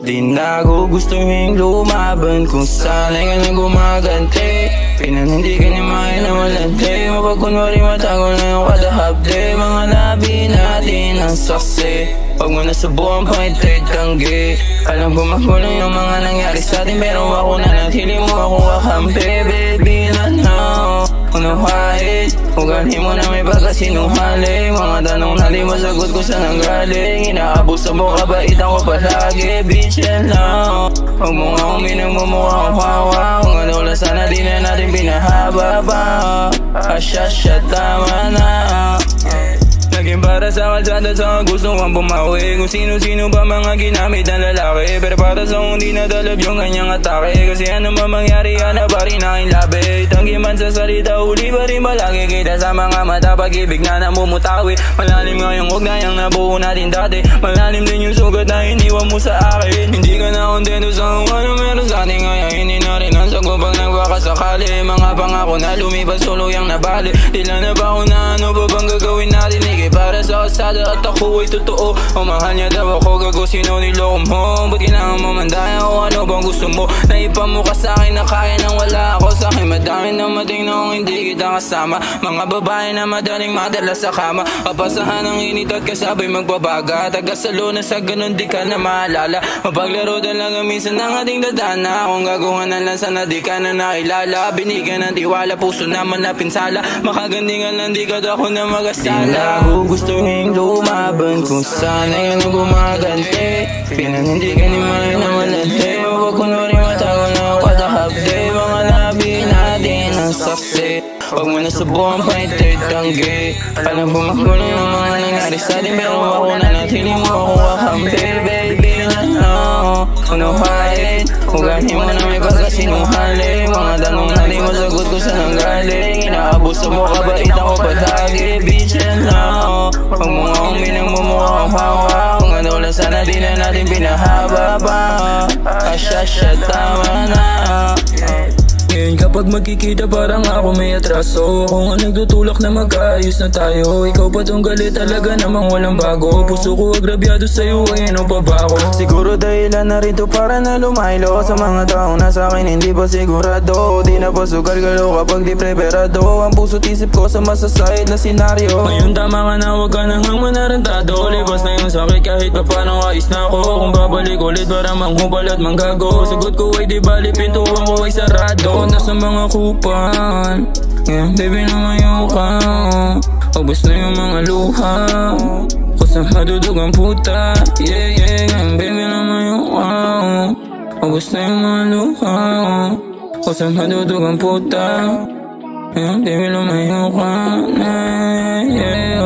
Di na ako gustuhin lumaban kung sana'y ka na gumaganti. Pinanindi ka niya mahin na malante. Mapagkunwari matago na yung kada hapde. Mga labi natin ang saksi. Pag mo nasubukan pang ito'y tanggi. Alam ko magulo yung mga nangyari sa atin, pero ako na naghili mo ako kakampi. Baby na now, unawain. Ugali mo na may pagkasinungaling. Mga tanong na di masagot ko sa nanggaling. Inaabuso mo kabait ako palagi. Bitch yan now, huwag mo nga uminang mumukha kong hawa. Kung ano lang sana di na natin pinahaba pa. Asya tama na. Naging para sa kalsada sa gusto kang bumawi. Kung sino-sino ba mga ginamit ng lalaki. Pero para sa kung di nadalab yung kanyang atake. Kasi ano ba mangyari yan na pa rin aking labi. Tanggi man sa salita, uli pa rin malaki. Kita sa mga mata, pag-ibig na namumutawi. Malalim nga yung ugnayang nabuo natin dati. Malalim din yung sugat na iniwan mo sa akin. Hindi ka na kontento sa kung ano meron sa atin. Kaya hindi na rin ang sagot pag nagwakasakali. Mga pangako na lumipas, tuluyang nabali. Tila na ba kung na ano ba bang gagawin natin. Para sa kasada at ako ay totoo. O mahal niya daw ako, gago sino niloko mo. Ba't kailangan mamandaya o ano bang gusto mo? Naipamuka sa akin na kaya nang wala ako. Sa akin madami na mating na kung hindi kita kasama. Mga babae na madaling madala sa kama. Kapasahan ng init at kasabay magbabaga. Tagasalo na sa ganun di ka na maalala. Mapaglaro talaga minsan ng ating dadana. Kung gagawin na lang sana di ka na nakilala. Binigyan ng tiwala, puso naman na pinsala. Makagandingan lang di ka daw ako na magasala. Gustuhin lumaban kung sana'y ka na gumaganti. Pinanindi ka ni mahin na malante. Mapagkunwari matago na yung kada hapde. Mga labi natin ang saksi. Pag mo nasubukan pa ito'y tanggi. Alam ko magulo yung mga nangyari sa atin, pero ako na naghili mo ako kakampi. Baby na now, unawain. Ugali mo na may pagkasinungaling. Mga tanong na di masagot ko sa nanggaling. Inaabuso mo kabait ako palagi. Bitch yan now, huwag mo nga uminang mumukha kong hawa. Kung ano lang sana di na natin pinahaba pa. Asya tama na. Ngayon kapag magkikita parang ako may atraso. Kung ang nagtutulak na magkaayos na tayo. Ikaw pa tong galit talaga namang walang bago. Puso ko agrabyado sa'yo, ay ano pa ba ako? Siguro dahilan na rin to para na lumaylo. Sa mga taong nasa akin hindi pa sigurado. Di na pa sugal galo kapag di preparado. Ang puso't isip ko sa masasayad na senaryo. Ngayon tama ka na, huwag ka nang manarantado. Libas na yung sakit kahit pa paano ayos na ako. Kung babalik ulit para manghubal at manggago. Sagot ko ay di bali, pintuan ko ay sarado. Nasa mga kupan, yeah, baby lumayo ka. Ubus na yung mga luha ko sa madudug ang puta. Yeah, baby lumayo ka. Ubus na yung mga luha ko sa madudug ang puta. Yeah, baby lumayo ka. Yeah,